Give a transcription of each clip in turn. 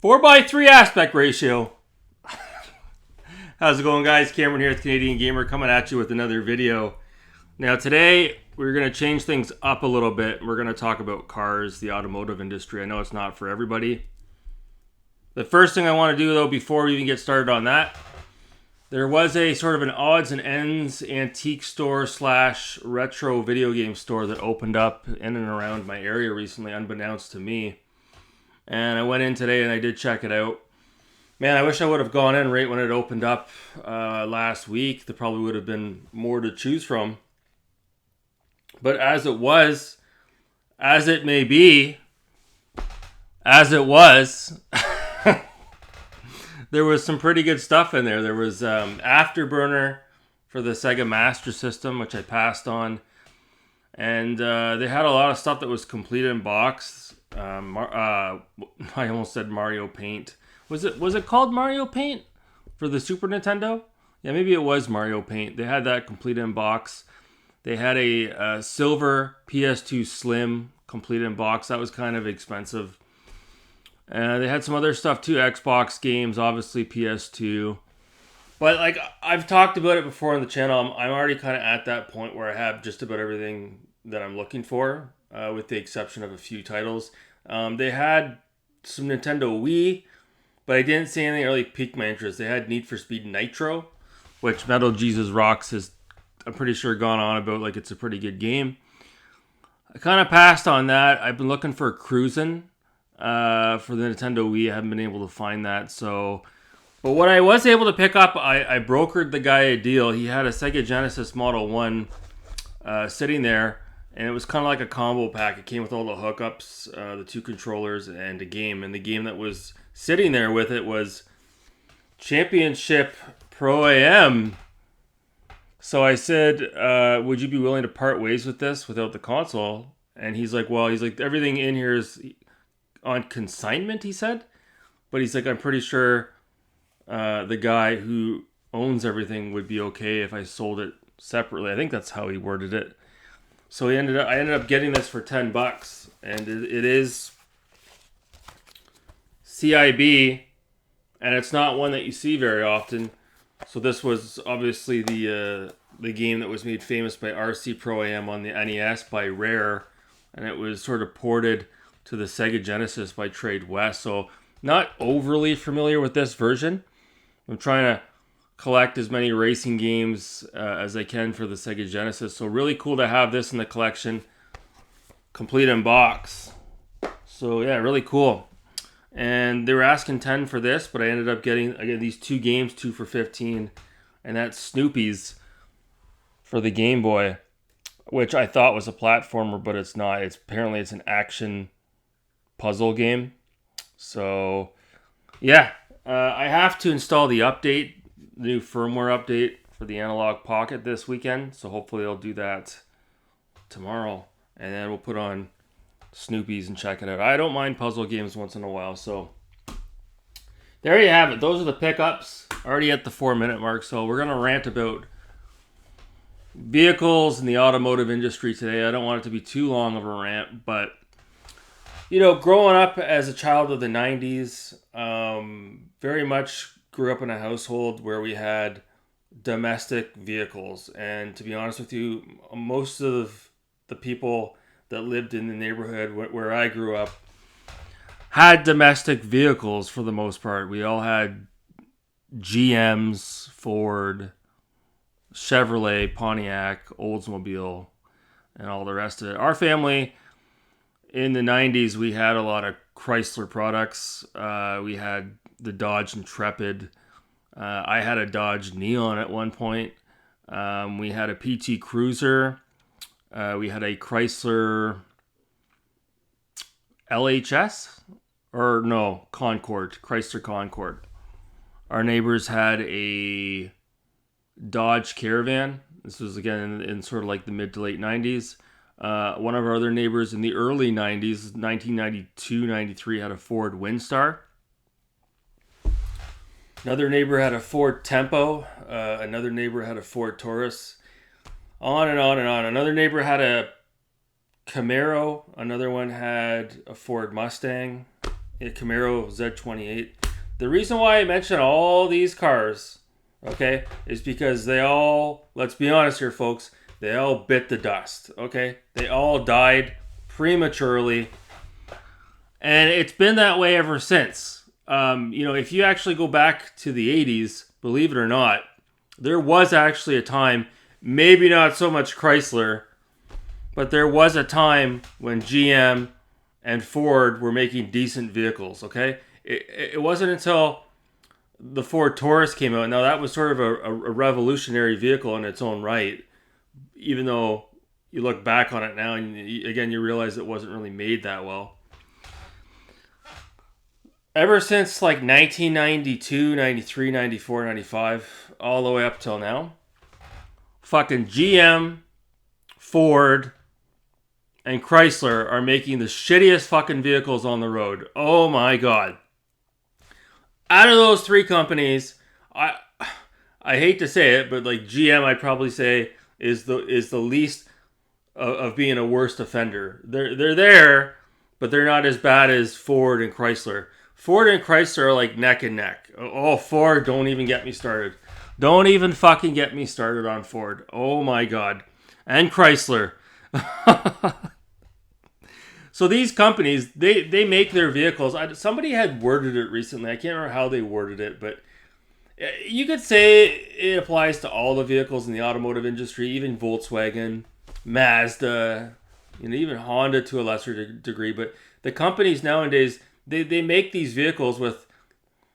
4:3 aspect ratio. How's it going, guys? Cameron here with Canadian Gamer coming at you with another video. Now today we're going to change things up a little bit. We're going to talk about cars, the automotive industry. I know it's not for everybody. The first thing I want to do though, before we even get started on that, there was a sort of an odds and ends antique store / retro video game store that opened up in and around my area recently, unbeknownst to me. And I went in today and I did check it out. Man, I wish I would have gone in right when it opened up last week. There probably would have been more to choose from. But as it was, as it may be, as it was, there was some pretty good stuff in there. There was Afterburner for the Sega Master System, which I passed on. And they had a lot of stuff that was complete in box. I almost said Mario Paint. Was it called Mario Paint for the Super Nintendo? Yeah, maybe it was Mario Paint. They had that complete in box. They had a silver PS2 Slim complete in box. That was kind of expensive. They had some other stuff too. Xbox games, obviously PS2. But like I've talked about it before on the channel, I'm already kind of at that point where I have just about everything that I'm looking for, with the exception of a few titles. They had some Nintendo Wii, but I didn't see anything that really piqued my interest. They had Need for Speed Nitro, which Metal Jesus Rocks has, I'm pretty sure, gone on about like it's a pretty good game. I kind of passed on that. I've been looking for Cruisin' for the Nintendo Wii. I haven't been able to find that. So, but what I was able to pick up, I brokered the guy a deal. He had a Sega Genesis Model 1 sitting there, and it was kind of like a combo pack. It came with all the hookups, the two controllers, and a game. And the game that was sitting there with it was Championship Pro AM. So I said, would you be willing to part ways with this without the console? And he's like, everything in here is on consignment, he said. But he's like, I'm pretty sure the guy who owns everything would be okay if I sold it separately. I think that's how he worded it. So I ended up getting this for $10, and it is CIB, and it's not one that you see very often. So this was obviously the game that was made famous by RC Pro AM on the NES by Rare, and it was sort of ported to the Sega Genesis by Trade West. So not overly familiar with this version. I'm trying to collect as many racing games as I can for the Sega Genesis. So really cool to have this in the collection, complete in box. So yeah, really cool. And they were asking 10 for this, but I ended up getting these two games, 2 for 15, and that's Snoopy's for the Game Boy, which I thought was a platformer, but it's not. Apparently it's an action puzzle game. So yeah, I have to install the update, the new firmware update for the Analog Pocket this weekend. So hopefully I'll do that tomorrow, and then we'll put on Snoopy's and check it out. I don't mind puzzle games once in a while. So there you have it. Those are the pickups. Already at the 4-minute mark. So we're going to rant about vehicles in the automotive industry today. I don't want it to be too long of a rant, but growing up as a child of the 90s, very much grew up in a household where we had domestic vehicles. And to be honest with you, most of the people that lived in the neighborhood where I grew up had domestic vehicles for the most part. We all had GMs, Ford, Chevrolet, Pontiac, Oldsmobile, and all the rest of it. Our family in the 90s, we had a lot of Chrysler products. We had the Dodge Intrepid. I had a Dodge Neon at one point. We had a PT Cruiser. We had a Chrysler LHS, or no, Concorde, Chrysler Concorde. Our neighbors had a Dodge Caravan. This was again in sort of like the mid to late 90s. One of our other neighbors in the early 90s, 1992, 93, had a Ford Windstar. Another neighbor had a Ford Tempo. Another neighbor had a Ford Taurus. On and on and on. Another neighbor had a Camaro. Another one had a Ford Mustang. Camaro Z28. The reason why I mention all these cars, okay, is because they all, let's be honest here, folks, they all bit the dust, okay? They all died prematurely. And it's been that way ever since. If you actually go back to the 80s, believe it or not, there was actually a time, maybe not so much Chrysler, but there was a time when GM and Ford were making decent vehicles, okay? It wasn't until the Ford Taurus came out. Now, that was sort of a revolutionary vehicle in its own right, even though you look back on it now and, again, you realize it wasn't really made that well. Ever since, like, 1992, 93, 94, 95, all the way up till now, fucking GM, Ford, and Chrysler are making the shittiest fucking vehicles on the road. Oh my god. Out of those three companies, I hate to say it, but like GM, I'd probably say is the least of being a worst offender. They're there, but they're not as bad as Ford and Chrysler. Ford and Chrysler are like neck and neck. Oh, Ford, don't even get me started. Don't even fucking get me started on Ford. Oh my god. And Chrysler. So these companies, they make their vehicles. Somebody had worded it recently. I can't remember how they worded it, but you could say it applies to all the vehicles in the automotive industry, even Volkswagen, Mazda, even Honda to a lesser degree. But the companies nowadays, they make these vehicles with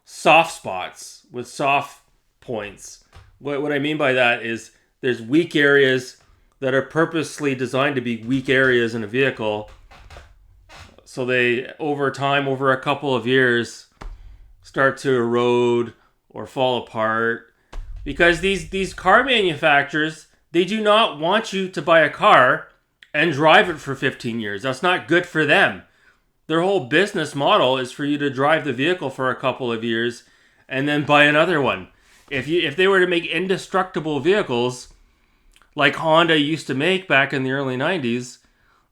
soft spots, with soft points. What I mean by that is there's weak areas that are purposely designed to be weak areas in a vehicle. So they, over time, over a couple of years, start to erode or fall apart. Because these car manufacturers, they do not want you to buy a car and drive it for 15 years. That's not good for them. Their whole business model is for you to drive the vehicle for a couple of years and then buy another one. If they were to make indestructible vehicles like Honda used to make back in the early 90s,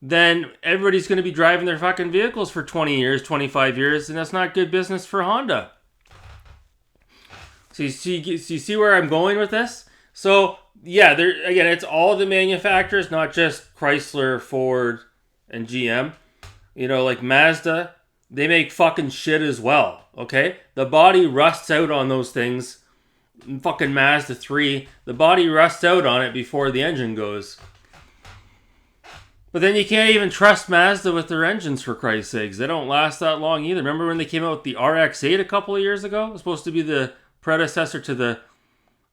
then everybody's going to be driving their fucking vehicles for 20 years, 25 years, and that's not good business for Honda. So you see where I'm going with this? So, yeah, again, it's all the manufacturers, not just Chrysler, Ford, and GM. Like Mazda, they make fucking shit as well, okay? The body rusts out on those things. Fucking Mazda 3, the body rusts out on it before the engine goes. But then you can't even trust Mazda with their engines, for Christ's sakes. They don't last that long either. Remember when they came out with the RX-8 a couple of years ago? It was supposed to be the predecessor to the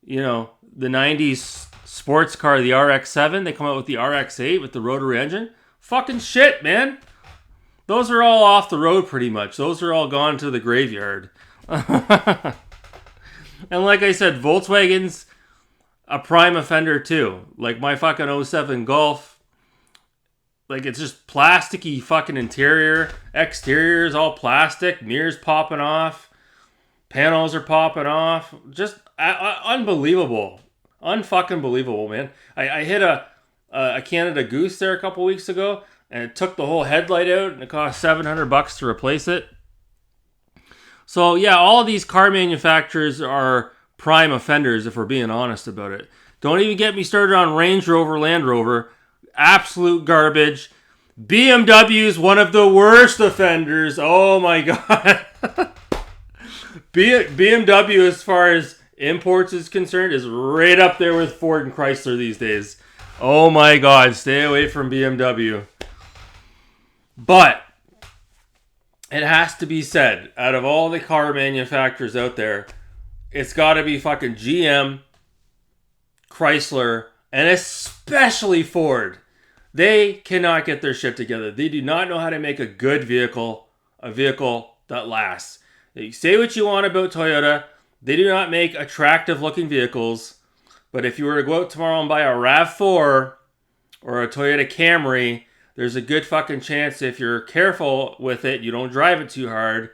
90s sports car, the RX-7. They come out with the RX-8 with the rotary engine. Fucking shit, man. Those are all off the road pretty much. Those are all gone to the graveyard. And like I said, Volkswagen's a prime offender too. Like my fucking 07 Golf. Like, it's just plasticky fucking interior. Exterior is all plastic. Mirrors popping off. Panels are popping off. Just unbelievable. Unfucking believable, man. I hit a Canada Goose there a couple weeks ago, and it took the whole headlight out, and it cost $700 to replace it. So, yeah, all of these car manufacturers are prime offenders, if we're being honest about it. Don't even get me started on Range Rover, Land Rover. Absolute garbage. BMW is one of the worst offenders. Oh my god. BMW, as far as imports is concerned, is right up there with Ford and Chrysler these days. Oh my god, stay away from BMW. But it has to be said, out of all the car manufacturers out there, it's got to be fucking GM, Chrysler, and especially Ford. They cannot get their shit together. They do not know how to make a good vehicle, a vehicle that lasts. You say what you want about Toyota. They do not make attractive looking vehicles. But if you were to go out tomorrow and buy a RAV4 or a Toyota Camry, there's a good fucking chance if you're careful with it, you don't drive it too hard,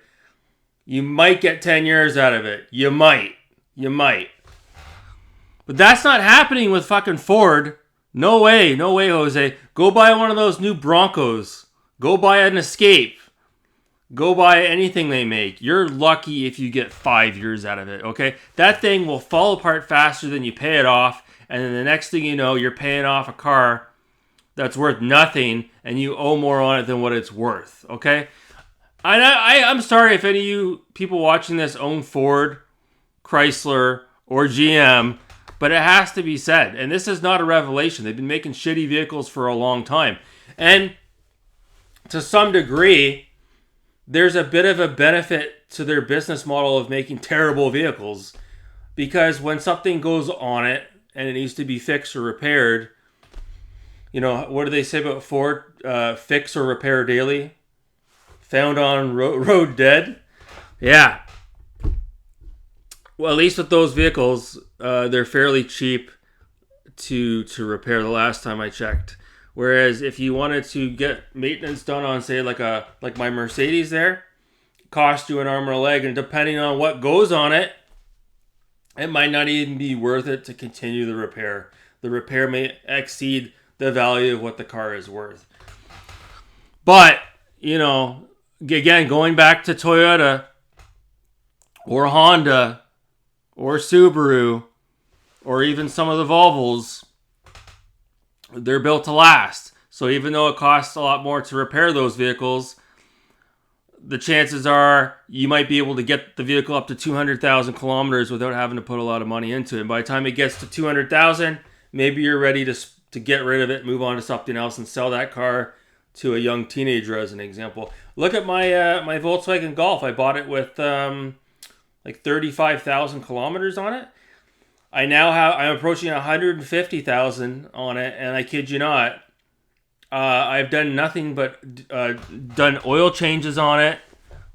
you might get 10 years out of it. You might. But that's not happening with fucking Ford. No way, Jose. Go buy one of those new Broncos. Go buy an Escape. Go buy anything they make. You're lucky if you get 5 years out of it, okay? That thing will fall apart faster than you pay it off, and then the next thing you know, you're paying off a car that's worth nothing, and you owe more on it than what it's worth, okay? I'm sorry if any of you people watching this own Ford, Chrysler, or GM, but it has to be said. And this is not a revelation. They've been making shitty vehicles for a long time. And to some degree, there's a bit of a benefit to their business model of making terrible vehicles. Because when something goes on it and it needs to be fixed or repaired, you know, what do they say about Ford? Fix or repair daily. Found on road dead. Yeah. Well, at least with those vehicles, they're fairly cheap to repair the last time I checked. Whereas if you wanted to get maintenance done on, say, like my Mercedes there, cost you an arm or a leg, and depending on what goes on it, it might not even be worth it to continue the repair. The repair may exceed the value of what the car is worth. But, you know, again, going back to Toyota or Honda or Subaru or even some of the Volvos, they're built to last. So even though it costs a lot more to repair those vehicles, the chances are you might be able to get the vehicle up to 200,000 kilometers without having to put a lot of money into it. And by the time it gets to 200,000, maybe you're ready to get rid of it, move on to something else, and sell that car to a young teenager, as an example. Look at my my Volkswagen Golf. I bought it with like 35,000 kilometers on it. I'm approaching 150,000 on it, and I kid you not, I've done nothing but done oil changes on it,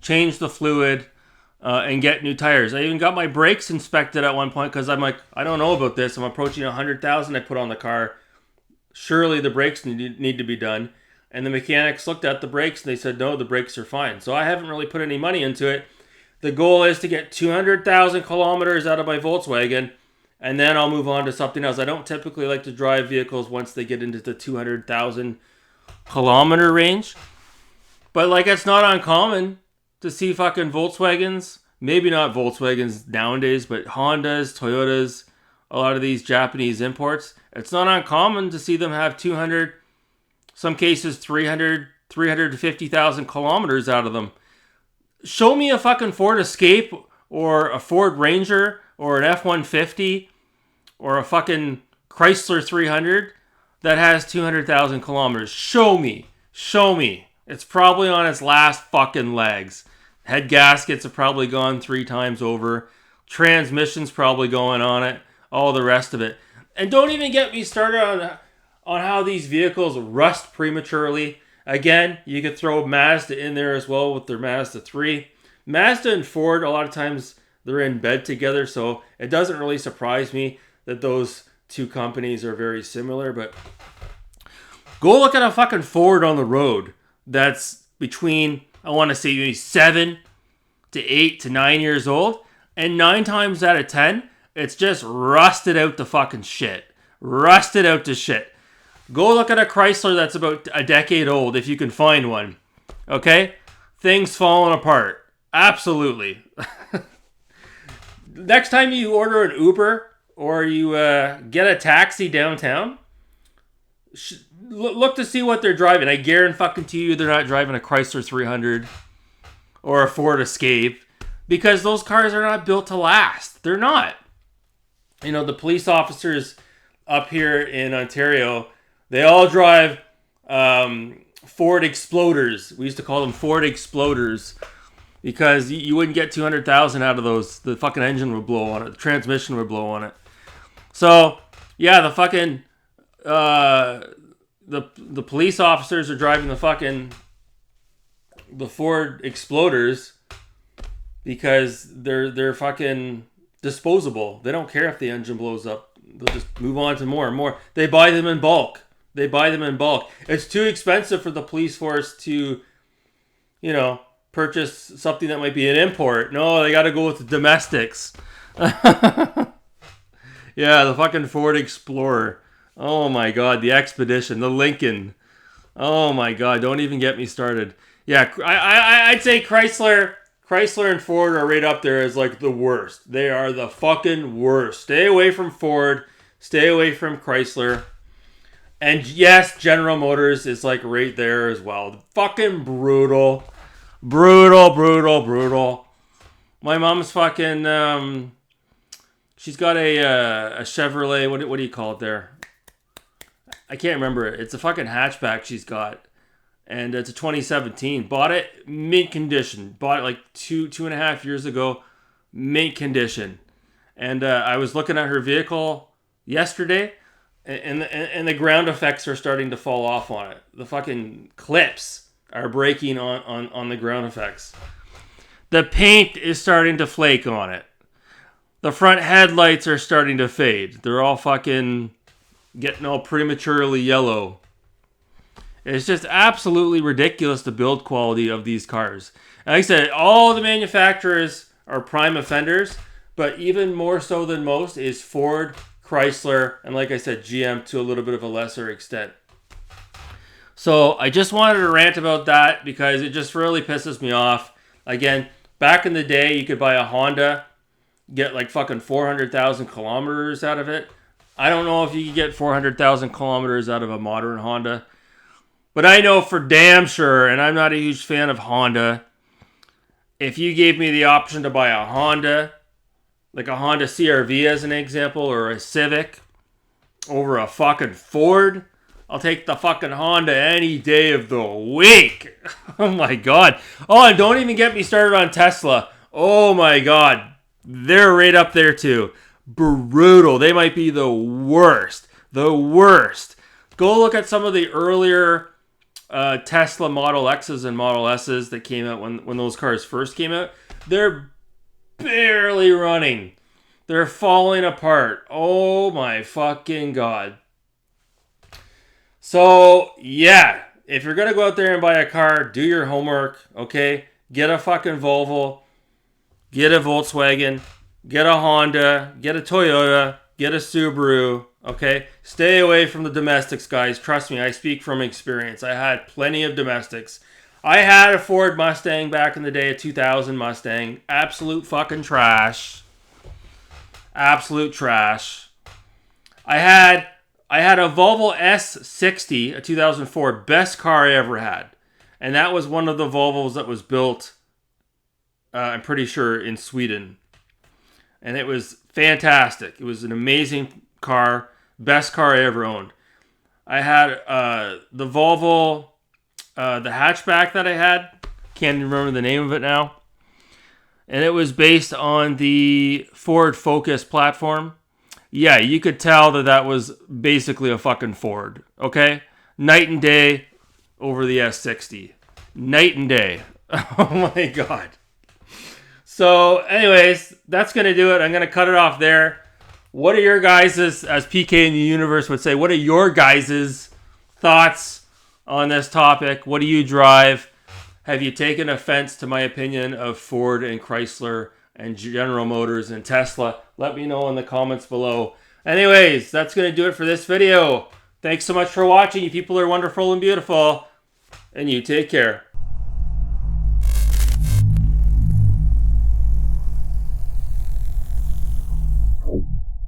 changed the fluid, and get new tires. I even got my brakes inspected at one point because I'm like, I don't know about this. I'm approaching 100,000 I put on the car. Surely the brakes need to be done. And the mechanics looked at the brakes and they said, no, the brakes are fine. So I haven't really put any money into it. The goal is to get 200,000 kilometers out of my Volkswagen, and then I'll move on to something else. I don't typically like to drive vehicles once they get into the 200,000 kilometer range. But like, it's not uncommon to see fucking Volkswagens. Maybe not Volkswagens nowadays, but Hondas, Toyotas, a lot of these Japanese imports. It's not uncommon to see them have 200, some cases 300, 350,000 kilometers out of them. Show me a fucking Ford Escape or a Ford Ranger or an F-150 or a fucking Chrysler 300 that has 200,000 kilometers. Show me. It's probably on its last fucking legs. Head gaskets have probably gone 3 times over. Transmission's probably going on it. All the rest of it. And don't even get me started on how these vehicles rust prematurely. Again, you could throw Mazda in there as well with their Mazda 3. Mazda and Ford, a lot of times, they're in bed together, so it doesn't really surprise me that those two companies are very similar. But go look at a fucking Ford on the road that's between, I want to say, maybe 7 to 8 to 9 years old, and 9 times out of 10, it's just rusted out to fucking shit. Rusted out to shit. Go look at a Chrysler that's about a decade old, if you can find one. Okay? Things falling apart. Absolutely. Next time you order an Uber or you get a taxi downtown, look to see what they're driving. I guarantee you they're not driving a Chrysler 300 or a Ford Escape, because those cars are not built to last. They're not. You know, the police officers up here in Ontario, they all drive Ford Exploders. We used to call them Ford Exploders because you wouldn't get 200,000 out of those. The fucking engine would blow on it. The transmission would blow on it. So, yeah, the fucking the police officers are driving the Ford Exploders because they're fucking disposable. They don't care if the engine blows up. They'll just move on to more and more. They buy them in bulk. It's too expensive for the police force to, you know, purchase something that might be an import. No, they got to go with the domestics. Yeah, the fucking Ford Explorer. Oh my God, the Expedition, the Lincoln. Oh my God, don't even get me started. Yeah, I'd say Chrysler and Ford are right up there as like the worst. They are the fucking worst. Stay away from Ford. Stay away from Chrysler. And yes, General Motors is like right there as well. Fucking brutal. Brutal. My mom's fucking, she's got a Chevrolet, what do you call it there? I can't remember it. It's a fucking hatchback she's got. And it's a 2017. Bought it mint condition. Bought it like two and a half years ago. Mint condition. And I was looking at her vehicle yesterday, and the ground effects are starting to fall off on it. The fucking clips are breaking on the ground effects. The paint is starting to flake on it. The front headlights are starting to fade. They're all fucking getting all prematurely yellow. It's just absolutely ridiculous, the build quality of these cars. And like I said, all the manufacturers are prime offenders, but even more so than most is Ford, Chrysler, and like I said, GM to a little bit of a lesser extent. So I just wanted to rant about that because it just really pisses me off. Again, back in the day, you could buy a Honda, get like fucking 400,000 kilometers out of it. I don't know if you could get 400,000 kilometers out of a modern Honda. But I know for damn sure, and I'm not a huge fan of Honda, if you gave me the option to buy a Honda, like a Honda CR-V as an example, or a Civic, over a fucking Ford, I'll take the fucking Honda any day of the week. Oh my God. Oh, and don't even get me started on Tesla. Oh my God. They're right up there too. Brutal. They might be the worst. The worst. Go look at some of the earlier Tesla Model X's and Model S's that came out when those cars first came out. They're barely running. They're falling apart. Oh my fucking God. So, yeah. If you're going to go out there and buy a car, do your homework, okay? Get a fucking Volvo. Get a Volkswagen. Get a Honda. Get a Toyota. Get a Subaru. Okay, stay away from the domestics, guys. Trust me, I speak from experience. I had plenty of domestics. I had a Ford Mustang back in the day, a 2000 Mustang. Absolute fucking trash. Absolute trash. I had a Volvo S60, a 2004, best car I ever had. And that was one of the Volvos that was built, I'm pretty sure, in Sweden. And it was fantastic. It was an amazing car. Best car I ever owned. I had the Volvo, the hatchback that I had. Can't remember the name of it now. And it was based on the Ford Focus platform. Yeah, you could tell that was basically a fucking Ford. Okay? Night and day over the S60. Night and day. Oh my God. So, anyways, that's going to do it. I'm going to cut it off there. What are your guys', as PK in the universe would say, what are your guys' thoughts on this topic? What do you drive? Have you taken offense to my opinion of Ford and Chrysler and General Motors and Tesla? Let me know in the comments below. Anyways, that's going to do it for this video. Thanks so much for watching. You people are wonderful and beautiful. And you take care.